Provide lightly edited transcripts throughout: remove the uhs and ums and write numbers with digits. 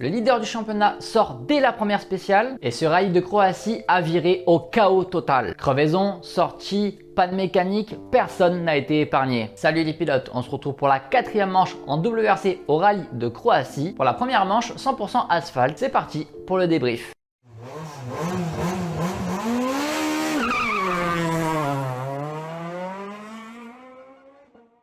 Le leader du championnat sort dès la première spéciale et ce rallye de Croatie a viré au chaos total. Crevaison, sortie, panne mécanique, personne n'a été épargné. Salut les pilotes, on se retrouve pour la quatrième manche en WRC au rallye de Croatie. Pour la première manche, 100% asphalte, c'est parti pour le débrief.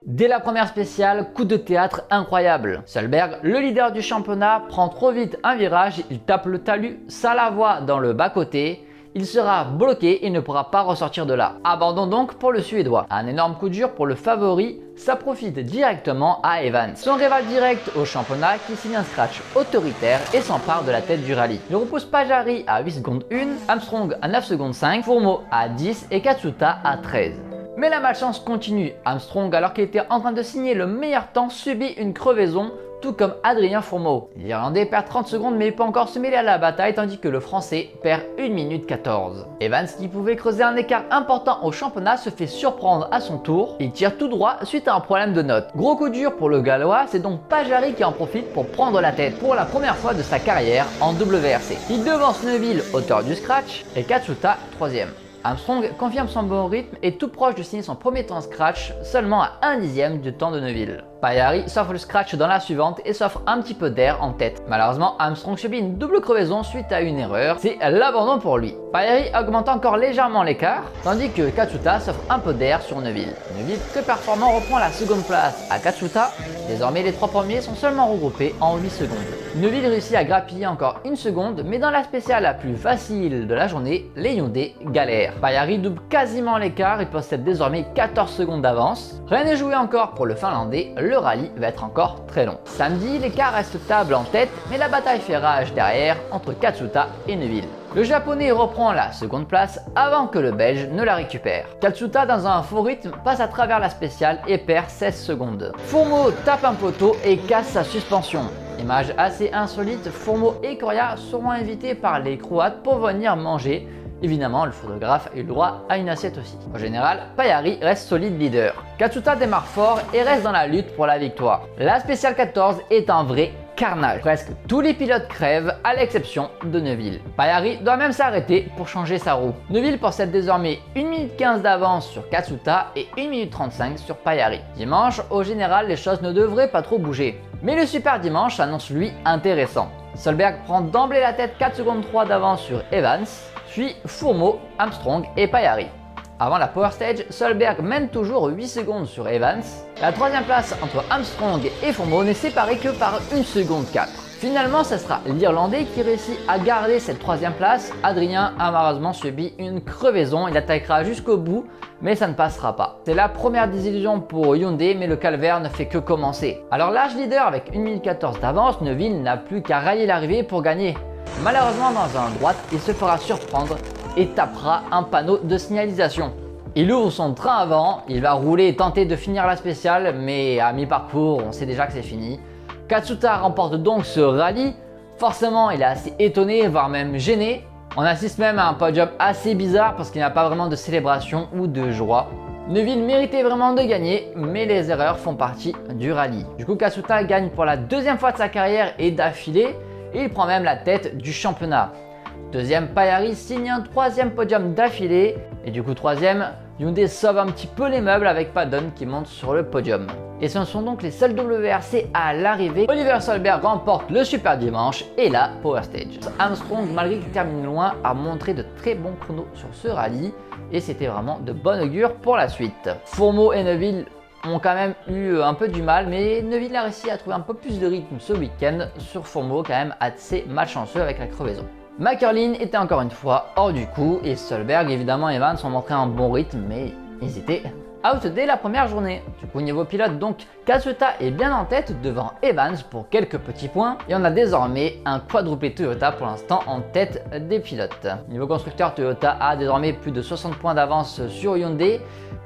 Dès la première spéciale, coup de théâtre incroyable. Solberg, le leader du championnat, prend trop vite un virage, il tape le talus, ça la voit dans le bas-côté. Il sera bloqué et ne pourra pas ressortir de là. Abandon donc pour le Suédois. Un énorme coup dur pour le favori, ça profite directement à Evans. Son rival direct au championnat qui signe un scratch autoritaire et s'empare de la tête du rallye. Il repousse Pajarri à 8 secondes 1, Armstrong à 9 secondes 5, Fourmeau à 10 et Katsuta à 13. Mais la malchance continue. Armstrong, alors qu'il était en train de signer le meilleur temps, subit une crevaison, tout comme Adrien Fourmeau. L'Irlandais perd 30 secondes mais il peut encore se mêler à la bataille tandis que le Français perd 1 minute 14. Evans, qui pouvait creuser un écart important au championnat, se fait surprendre à son tour. Il tire tout droit suite à un problème de note. Gros coup dur pour le Gallois, c'est donc Pajarri qui en profite pour prendre la tête pour la première fois de sa carrière en WRC. Il devance Neuville, auteur du scratch, et Katsuta, 3ème. Armstrong confirme son bon rythme et tout proche de signer son premier temps scratch, seulement à 1/10 du temps de Neuville. Pajarri s'offre le scratch dans la suivante et s'offre un petit peu d'air en tête. Malheureusement, Armstrong subit une double crevaison suite à une erreur, c'est l'abandon pour lui. Pajarri augmente encore légèrement l'écart, tandis que Katsuta s'offre un peu d'air sur Neuville. Neuville, très performant, reprend la seconde place à Katsuta. Désormais, les trois premiers sont seulement regroupés en 8 secondes. Neuville réussit à grappiller encore une seconde, mais dans la spéciale la plus facile de la journée, les Hyundai galèrent. Pajarri double quasiment l'écart et possède désormais 14 secondes d'avance. Rien n'est joué encore pour le Finlandais, le rallye va être encore très long. Samedi, l'écart reste stable en tête, mais la bataille fait rage derrière entre Katsuta et Neuville. Le japonais reprend la seconde place avant que le belge ne la récupère. Katsuta, dans un faux rythme, passe à travers la spéciale et perd 16 secondes. Fourmeau tape un poteau et casse sa suspension. Image assez insolite, Fourmeau et Coria seront invités par les Croates pour venir manger. Évidemment, le photographe a eu le droit à une assiette aussi. En général, Pajarri reste solide leader. Katsuta démarre fort et reste dans la lutte pour la victoire. La spéciale 14 est un vrai carnage. Presque tous les pilotes crèvent à l'exception de Neuville. Pajarri doit même s'arrêter pour changer sa roue. Neuville possède désormais 1 minute 15 d'avance sur Katsuta et 1 minute 35 sur Pajarri. Dimanche, au général, les choses ne devraient pas trop bouger. Mais le super dimanche s'annonce lui intéressant. Solberg prend d'emblée la tête 4 secondes 3 d'avance sur Evans, puis Fourmeau, Armstrong et Pajarri. Avant la Power Stage, Solberg mène toujours 8 secondes sur Evans. La troisième place entre Armstrong et Fourmeau n'est séparée que par 1 seconde 4. Finalement, ce sera l'Irlandais qui réussit à garder cette troisième place. Adrien a malheureusement subi une crevaison, il attaquera jusqu'au bout, mais ça ne passera pas. C'est la première désillusion pour Hyundai, mais le calvaire ne fait que commencer. Alors large leader avec 1 minute 14 d'avance, Neuville n'a plus qu'à rallier l'arrivée pour gagner. Malheureusement, dans un droite, il se fera surprendre et tapera un panneau de signalisation. Il ouvre son train avant, il va rouler et tenter de finir la spéciale, mais à mi-parcours, on sait déjà que c'est fini. Katsuta remporte donc ce rallye. Forcément, il est assez étonné, voire même gêné. On assiste même à un podium assez bizarre parce qu'il n'y a pas vraiment de célébration ou de joie. Neuville méritait vraiment de gagner, mais les erreurs font partie du rallye. Du coup, Katsuta gagne pour la deuxième fois de sa carrière et d'affilée, et il prend même la tête du championnat. Deuxième, Pajarri signe un troisième podium d'affilée, et du coup troisième, Hyundai sauve un petit peu les meubles avec Paddon qui monte sur le podium. Et ce sont donc les seuls WRC à l'arrivée. Oliver Solberg remporte le super dimanche et la Power Stage. Armstrong, malgré qu'il termine loin, a montré de très bons chronos sur ce rallye et c'était vraiment de bon augure pour la suite. Fourmeau et Neuville ont quand même eu un peu du mal, mais Neuville a réussi à trouver un peu plus de rythme ce week-end sur Fourmeau, quand même assez malchanceux avec la crevaison. McErlin était encore une fois hors du coup et Solberg évidemment et Evans ont montré un bon rythme, mais ils étaient out dès la première journée. Du coup, niveau pilote, donc Katsuta est bien en tête devant Evans pour quelques petits points et on a désormais un quadruplé Toyota pour l'instant en tête des pilotes. Niveau constructeur, Toyota a désormais plus de 60 points d'avance sur Hyundai.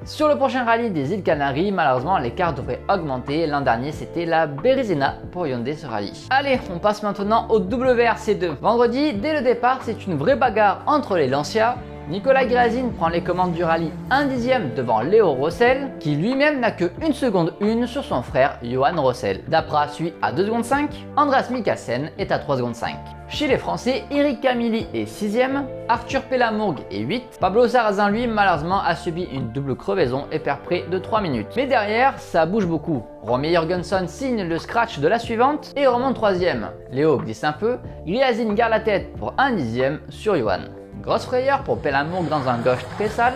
Sur le prochain rallye des îles Canaries, malheureusement l'écart devrait augmenter. L'an dernier c'était la Berezina pour Hyundai ce rallye. Allez, on passe maintenant au WRC2. Vendredi, dès le départ, c'est une vraie bagarre entre les Lancia. Nicolas Gréazine prend les commandes du rallye 1 dixième devant Léo Rossel, qui lui-même n'a que 1 seconde 1 sur son frère Johan Rossel. Dapra suit à 2 secondes 5, Andreas Mikkelsen est à 3 secondes 5. Chez les Français, Eric Camilli est 6ème, Arthur Pelamourgue est 8, Pablo Sarrazin lui malheureusement a subi une double crevaison et perd près de 3 minutes. Mais derrière, ça bouge beaucoup. Romy Jorgensen signe le scratch de la suivante et remonte 3ème. Léo glisse un peu, Gréazine garde la tête pour 1 dixième sur Johan. Grosse frayeur pour Pelamourgue dans un gauche très sale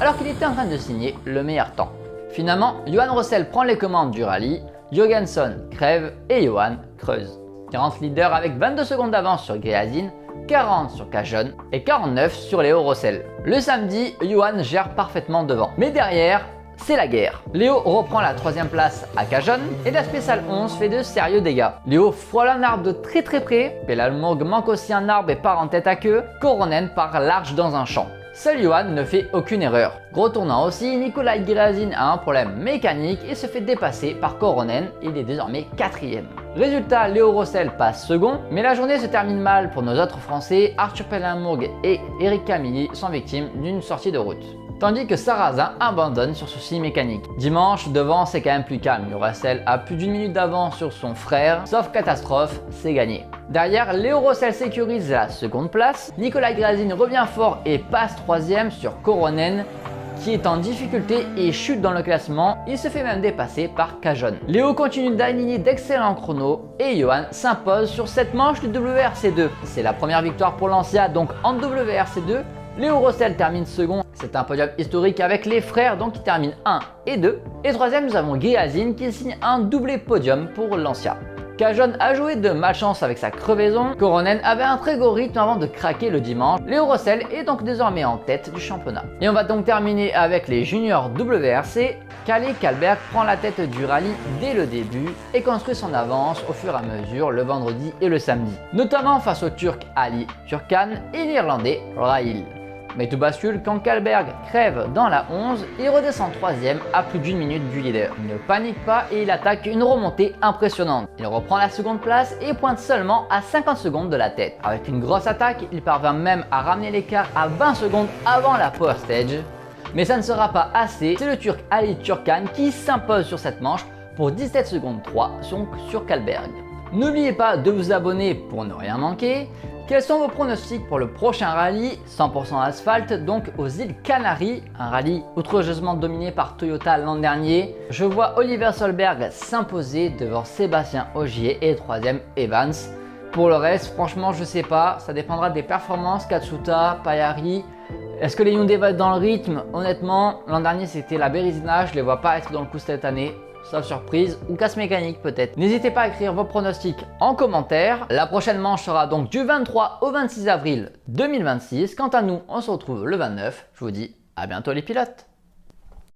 alors qu'il était en train de signer le meilleur temps. Finalement, Johan Rossel prend les commandes du rallye, Jorgensen crève et Johan creuse. 40 leaders avec 22 secondes d'avance sur Gréazine, 40 sur Cajon et 49 sur Léo Rossel. Le samedi, Johan gère parfaitement devant. Mais derrière, c'est la guerre. Léo reprend la 3ème place à Cajon et la Spéciale 11 fait de sérieux dégâts. Léo frôle un arbre de très près, Pelamourgue manque aussi un arbre et part en tête à queue, Korhonen part large dans un champ. Seul Johan ne fait aucune erreur. Gros tournant aussi, Nicolas Gréazine a un problème mécanique et se fait dépasser par Korhonen, il est désormais 4ème. Résultat, Léo Rossel passe second, mais la journée se termine mal pour nos autres Français, Arthur Pelamourgue et Eric Camilli sont victimes d'une sortie de route. Tandis que Sarrazin abandonne sur souci mécanique. Dimanche, devant c'est quand même plus calme, Rossel a plus d'1 minute d'avance sur son frère, sauf catastrophe, c'est gagné. Derrière, Léo Rossel sécurise la 2e place, Nicolas Gréazine revient fort et passe 3ème sur Korhonen, qui est en difficulté et chute dans le classement, il se fait même dépasser par Cajon. Léo continue d'aligner d'excellents chronos et Johan s'impose sur cette manche du WRC2. C'est la première victoire pour Lancia donc en WRC2. Léo Rossel termine second, c'est un podium historique avec les frères donc qui terminent 1 et 2. Et 3ème, nous avons Gréazine qui signe un doublé podium pour Lancia. Cajon a joué de malchance avec sa crevaison, Korhonen avait un très gros rythme avant de craquer le dimanche, Léo Rossel est donc désormais en tête du championnat. Et on va donc terminer avec les juniors WRC. Kalle Kalberg prend la tête du rallye dès le début et construit son avance au fur et à mesure le vendredi et le samedi, notamment face au Turc Ali Turkan et l'Irlandais Rahil. Mais tout bascule quand Kalberg crève dans la 11 et redescend 3ème à plus d'1 minute du leader. Il ne panique pas et il attaque une remontée impressionnante. Il reprend la 2e place et pointe seulement à 50 secondes de la tête. Avec une grosse attaque, il parvient même à ramener l'écart à 20 secondes avant la Power Stage. Mais ça ne sera pas assez, c'est le Turc Ali Turkan qui s'impose sur cette manche pour 17 secondes 3 sur Kalberg. N'oubliez pas de vous abonner pour ne rien manquer. Quels sont vos pronostics pour le prochain rallye 100% asphalte, donc aux îles Canaries, un rallye outrageusement dominé par Toyota l'an dernier. Je vois Oliver Solberg s'imposer devant Sébastien Ogier et 3ème Evans. Pour le reste, franchement, je sais pas, ça dépendra des performances, Katsuta, Paillari. Est-ce que les Hyundai vont être dans le rythme? Honnêtement, l'an dernier c'était la Bérésina, je les vois pas être dans le coup cette année. Sauf surprise ou casse mécanique peut-être. N'hésitez pas à écrire vos pronostics en commentaire. La prochaine manche sera donc du 23 au 26 avril 2026. Quant à nous, on se retrouve le 29. Je vous dis à bientôt les pilotes.